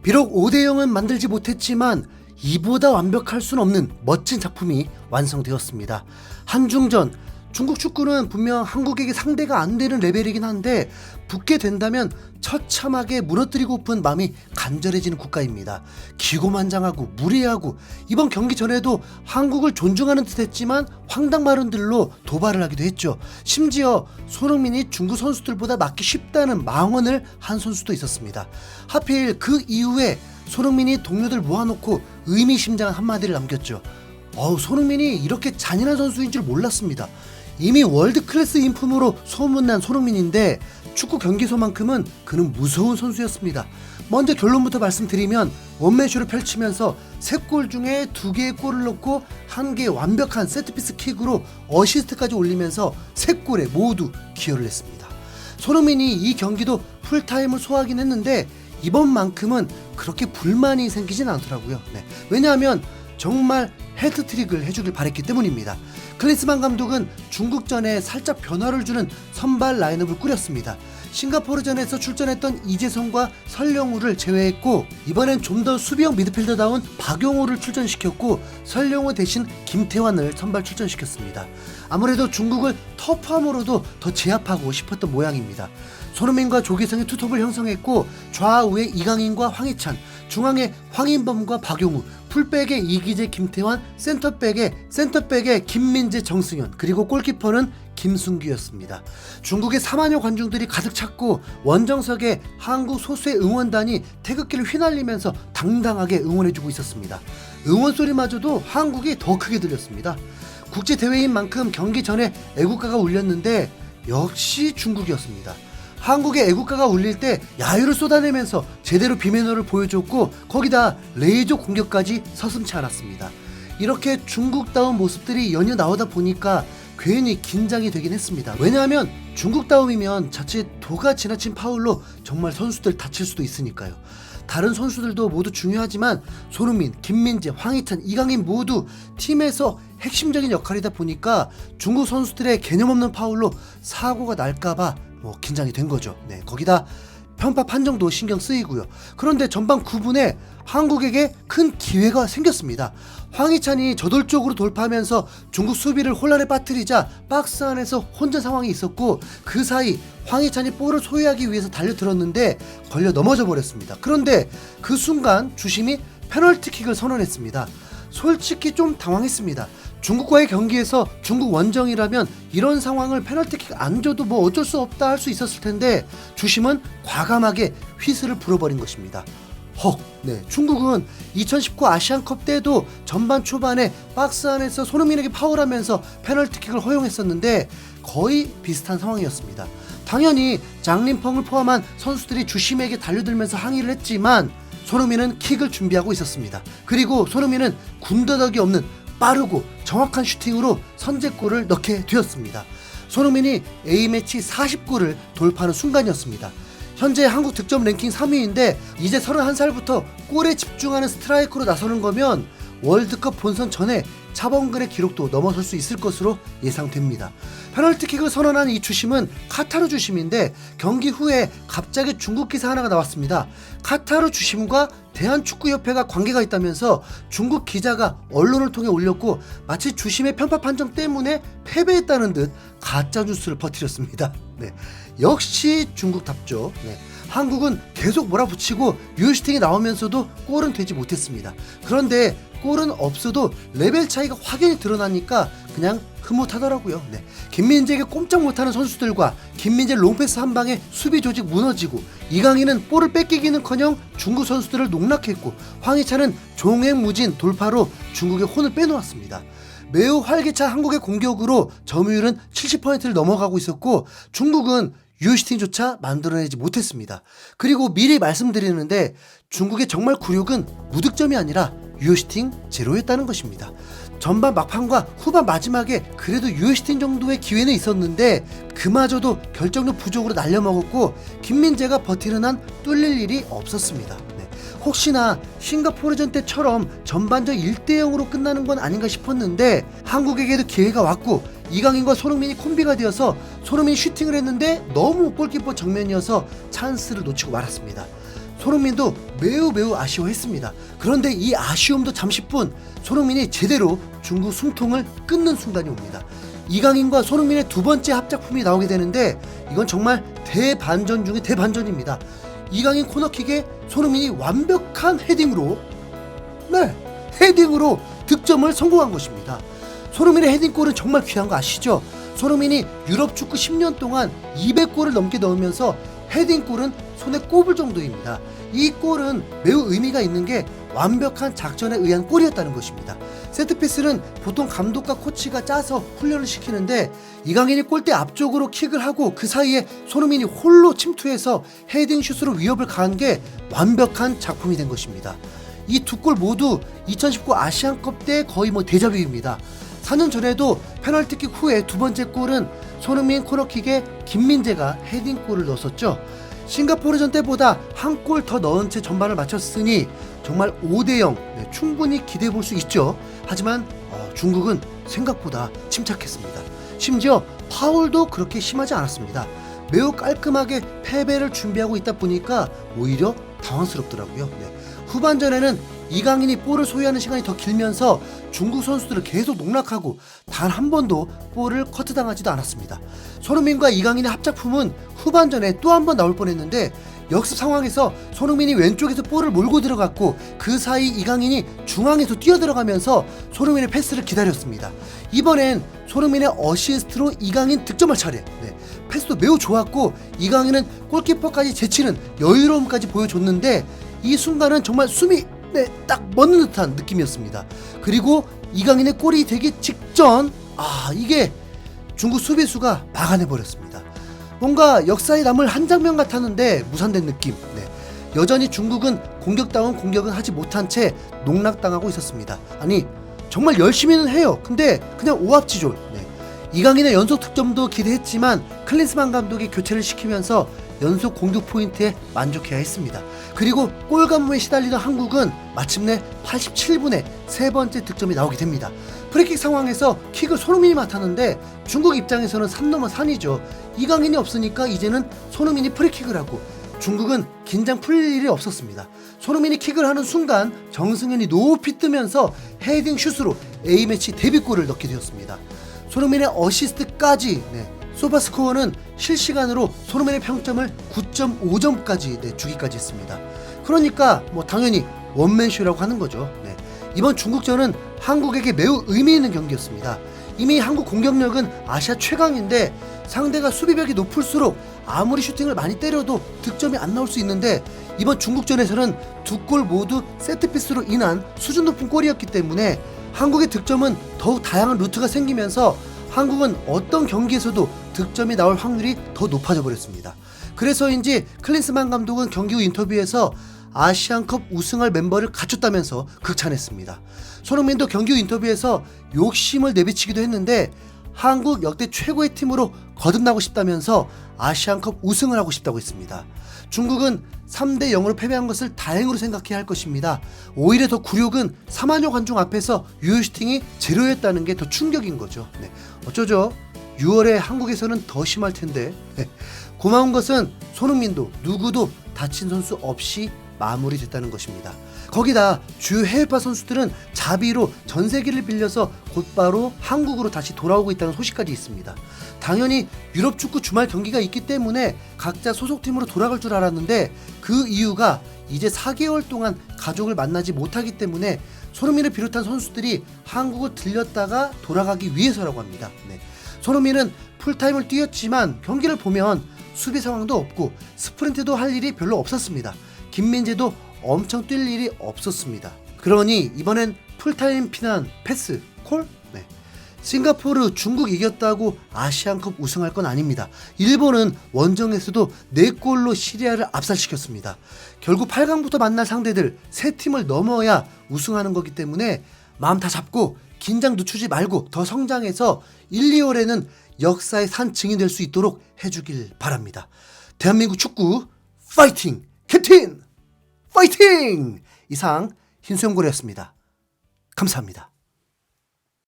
비록 5대0은 만들지 못했지만 이보다 완벽할 순 없는 멋진 작품이 완성되었습니다. 한중전, 중국 축구는 분명 한국에게 상대가 안 되는 레벨이긴 한데 붙게 된다면 처참하게 무너뜨리고픈 마음이 간절해지는 국가입니다. 기고만장하고 무례하고 이번 경기 전에도 한국을 존중하는 듯 했지만 황당 발언들로 도발을 하기도 했죠. 심지어 손흥민이 중국 선수들보다 맞기 쉽다는 망언을 한 선수도 있었습니다. 하필 그 이후에 손흥민이 동료들 모아놓고 의미심장한 한마디를 남겼죠. 손흥민이 이렇게 잔인한 선수인 줄 몰랐습니다. 이미 월드클래스 인품으로 소문난 손흥민인데 축구 경기에서만큼은 그는 무서운 선수였습니다. 먼저 결론부터 말씀드리면 원맨쇼를 펼치면서 3골 중에 2개의 골을 넣고 1개의 완벽한 세트피스 킥으로 어시스트까지 올리면서 3골에 모두 기여를 했습니다. 손흥민이 이 경기도 풀타임을 소화하긴 했는데 이번만큼은 그렇게 불만이 생기진 않더라고요. 왜냐하면 정말 헤트트릭을 해주길 바랬기 때문입니다. 클린스만 감독은 중국전에 살짝 변화를 주는 선발 라인업을 꾸렸습니다. 싱가포르전에서 출전했던 이재성과 설령우를 제외했고 이번엔 좀 더 수비형 미드필더다운 박용호를 출전시켰고 설령우 대신 김태환을 선발 출전시켰습니다. 아무래도 중국을 터프함으로도 더 제압하고 싶었던 모양입니다. 손흥민과 조기성의 투톱을 형성했고 좌우에 이강인과 황희찬, 중앙에 황인범과 박용우, 풀백에 이기재, 김태환, 센터백에 김민재, 정승현, 그리고 골키퍼는 김승규였습니다. 중국의 4만여 관중들이 가득 찼고 원정석에 한국 소수의 응원단이 태극기를 휘날리면서 당당하게 응원해주고 있었습니다. 응원 소리마저도 한국이 더 크게 들렸습니다. 국제대회인 만큼 경기 전에 애국가가 울렸는데 역시 중국이었습니다. 한국의 애국가가 울릴 때 야유를 쏟아내면서 제대로 비매너를 보여줬고 거기다 레이저 공격까지 서슴지 않았습니다. 이렇게 중국다운 모습들이 연이어 나오다 보니까 괜히 긴장이 되긴 했습니다. 왜냐하면 중국다움이면 자칫 도가 지나친 파울로 정말 선수들 다칠 수도 있으니까요. 다른 선수들도 모두 중요하지만 손흥민, 김민재, 황희찬, 이강인 모두 팀에서 핵심적인 역할이다 보니까 중국 선수들의 개념 없는 파울로 사고가 날까봐 긴장이 된 거죠. 거기다 편파 판정도 신경 쓰이고요. 그런데 전반 9분에 한국에게 큰 기회가 생겼습니다. 황희찬이 저돌적으로 돌파하면서 중국 수비를 혼란에 빠뜨리자 박스 안에서 혼전 상황이 있었고 그 사이 황희찬이 볼을 소유하기 위해서 달려들었는데 걸려 넘어져 버렸습니다. 그런데 그 순간 주심이 페널티킥을 선언했습니다. 솔직히 좀 당황했습니다. 중국과의 경기에서 중국 원정이라면 이런 상황을 페널티킥 안 줘도 어쩔 수 없다 할 수 있었을 텐데 주심은 과감하게 휘슬을 불어버린 것입니다. 중국은 2019 아시안컵 때도 전반 초반에 박스 안에서 손흥민에게 파울하면서 페널티킥을 허용했었는데 거의 비슷한 상황이었습니다. 당연히 장림펑을 포함한 선수들이 주심에게 달려들면서 항의를 했지만 손흥민은 킥을 준비하고 있었습니다. 그리고 손흥민은 군더더기 없는 빠르고 정확한 슈팅으로 선제골을 넣게 되었습니다. 손흥민이 A매치 40골을 돌파하는 순간이었습니다. 현재 한국 득점 랭킹 3위인데 이제 31살부터 골에 집중하는 스트라이커로 나서는 거면 월드컵 본선 전에 차범근의 기록도 넘어설 수 있을 것으로 예상됩니다. 페널티킥을 선언한 이 주심은 카타르 주심인데 경기 후에 갑자기 중국 기사 하나가 나왔습니다. 카타르 주심과 대한축구협회가 관계가 있다면서 중국 기자가 언론을 통해 올렸고 마치 주심의 편파 판정 때문에 패배했다는 듯 가짜 뉴스를 퍼뜨렸습니다. 역시 중국답죠. 한국은 계속 몰아붙이고 유효슈팅이 나오면서도 골은 되지 못했습니다. 그런데 골은 없어도 레벨 차이가 확연히 드러나니까 그냥 흐뭇하더라고요. 김민재에게 꼼짝 못하는 선수들과 김민재 롱패스 한 방에 수비 조직 무너지고 이강인은 볼을 뺏기기는커녕 중국 선수들을 농락했고 황희찬은 종횡무진 돌파로 중국의 혼을 빼놓았습니다. 매우 활기찬 한국의 공격으로 점유율은 70%를 넘어가고 있었고 중국은 유효슈팅조차 만들어내지 못했습니다. 그리고 미리 말씀드리는데 중국의 정말 굴욕은 무득점이 아니라 유효슈팅 제로였다는 것입니다. 전반 막판과 후반 마지막에 그래도 유효슈팅 정도의 기회는 있었는데 그마저도 결정력 부족으로 날려먹었고 김민재가 버티는 한 뚫릴 일이 없었습니다. 혹시나 싱가포르전 때처럼 전반전 1대0으로 끝나는 건 아닌가 싶었는데 한국에게도 기회가 왔고 이강인과 손흥민이 콤비가 되어서 손흥민이 슈팅을 했는데 너무 골키퍼 정면이어서 찬스를 놓치고 말았습니다. 손흥민도 매우 아쉬워했습니다. 그런데 이 아쉬움도 잠시뿐 손흥민이 제대로 중국 숨통을 끊는 순간이 옵니다. 이강인과 손흥민의 두 번째 합작품이 나오게 되는데 이건 정말 대반전 중에 대반전입니다. 이강인 코너킥에 손흥민이 완벽한 헤딩으로 득점을 성공한 것입니다. 손흥민의 헤딩골은 정말 귀한 거 아시죠? 손흥민이 유럽 축구 10년 동안 200골을 넘게 넣으면서 헤딩골은 손에 꼽을 정도입니다. 이 골은 매우 의미가 있는 게 완벽한 작전에 의한 골이었다는 것입니다. 세트피스는 보통 감독과 코치가 짜서 훈련을 시키는데 이강인이 골대 앞쪽으로 킥을 하고 그 사이에 손흥민이 홀로 침투해서 헤딩슛으로 위협을 가한 게 완벽한 작품이 된 것입니다. 이 두 골 모두 2019 아시안컵 때 거의 데자뷰입니다. 4년 전에도 페널티킥 후에 두 번째 골은 손흥민 코너킥에 김민재가 헤딩골을 넣었었죠. 싱가포르전 때보다 한 골 더 넣은 채 전반을 마쳤으니 정말 5대0 충분히 기대해 볼 수 있죠. 하지만 중국은 생각보다 침착했습니다. 심지어 파울도 그렇게 심하지 않았습니다. 매우 깔끔하게 패배를 준비하고 있다 보니까 오히려 당황스럽더라고요. 후반전에는 이강인이 볼을 소유하는 시간이 더 길면서 중국 선수들을 계속 농락하고 단 한 번도 볼을 커트당하지도 않았습니다. 손흥민과 이강인의 합작품은 후반전에 또 한 번 나올 뻔했는데 역습 상황에서 손흥민이 왼쪽에서 볼을 몰고 들어갔고 그 사이 이강인이 중앙에서 뛰어들어가면서 손흥민의 패스를 기다렸습니다. 이번엔 손흥민의 어시스트로 이강인 득점할 차례. 패스도 매우 좋았고 이강인은 골키퍼까지 제치는 여유로움까지 보여줬는데 이 순간은 정말 숨이 딱 멎는 듯한 느낌이었습니다. 그리고 이강인의 골이 되기 직전 이게 중국 수비수가 막아내버렸습니다. 뭔가 역사에 남을 한 장면 같았는데 무산된 느낌. 여전히 중국은 공격다운 공격은 하지 못한 채 농락당하고 있었습니다. 아니 정말 열심히는 해요. 근데 그냥 오합지졸. 이강인의 연속 득점도 기대했지만 클린스만 감독이 교체를 시키면서 연속 공격 포인트에 만족해야 했습니다. 그리고 골 가뭄에 시달리던 한국은 마침내 87분에 세 번째 득점이 나오게 됩니다. 프리킥 상황에서 킥을 손흥민이 맡았는데 중국 입장에서는 산 넘어 산이죠. 이강인이 없으니까 이제는 손흥민이 프리킥을 하고 중국은 긴장 풀릴 일이 없었습니다. 손흥민이 킥을 하는 순간 정승현이 높이 뜨면서 헤딩 슛으로 A매치 데뷔골을 넣게 되었습니다. 손흥민의 어시스트까지 소파스코어는 실시간으로 손흥민의 평점을 9.5점까지 주기까지 했습니다. 그러니까 당연히 원맨쇼라고 하는 거죠. 이번 중국전은 한국에게 매우 의미 있는 경기였습니다. 이미 한국 공격력은 아시아 최강인데 상대가 수비벽이 높을수록 아무리 슈팅을 많이 때려도 득점이 안 나올 수 있는데 이번 중국전에서는 두 골 모두 세트피스로 인한 수준 높은 골이었기 때문에 한국의 득점은 더욱 다양한 루트가 생기면서 한국은 어떤 경기에서도 득점이 나올 확률이 더 높아져 버렸습니다. 그래서인지 클린스만 감독은 경기 후 인터뷰에서 아시안컵 우승할 멤버를 갖췄다면서 극찬했습니다. 손흥민도 경기 후 인터뷰에서 욕심을 내비치기도 했는데 한국 역대 최고의 팀으로 거듭나고 싶다면서 아시안컵 우승을 하고 싶다고 했습니다. 중국은 3대0으로 패배한 것을 다행으로 생각해야 할 것입니다. 오히려 더 굴욕은 3만여 관중 앞에서 유효 슈팅이 제로였다는 게 더 충격인 거죠. 어쩌죠? 6월에 한국에서는 더 심할 텐데. 고마운 것은 손흥민도 누구도 다친 선수 없이 마무리됐다는 것입니다. 거기다 주요 해외파 선수들은 자비로 전세기를 빌려서 곧바로 한국으로 다시 돌아오고 있다는 소식까지 있습니다. 당연히 유럽 축구 주말 경기가 있기 때문에 각자 소속팀으로 돌아갈 줄 알았는데 그 이유가 이제 4개월 동안 가족을 만나지 못하기 때문에 손흥민을 비롯한 선수들이 한국을 들렸다가 돌아가기 위해서라고 합니다. 손흥민은 풀타임을 뛰었지만 경기를 보면 수비 상황도 없고 스프린트도 할 일이 별로 없었습니다. 김민재도 엄청 뛸 일이 없었습니다. 그러니 이번엔 풀타임 피난 패스 콜? 싱가포르 중국 이겼다고 아시안컵 우승할 건 아닙니다. 일본은 원정에서도 4골로 시리아를 압살시켰습니다. 결국 8강부터 만날 상대들 3팀을 넘어야 우승하는 거기 때문에 마음 다 잡고 긴장 늦추지 말고 더 성장해서 1, 2월에는 역사의 산 증인 될 수 있도록 해주길 바랍니다. 대한민국 축구 파이팅! 캡틴! 파이팅! 이상 흰수염고래였습니다. 감사합니다.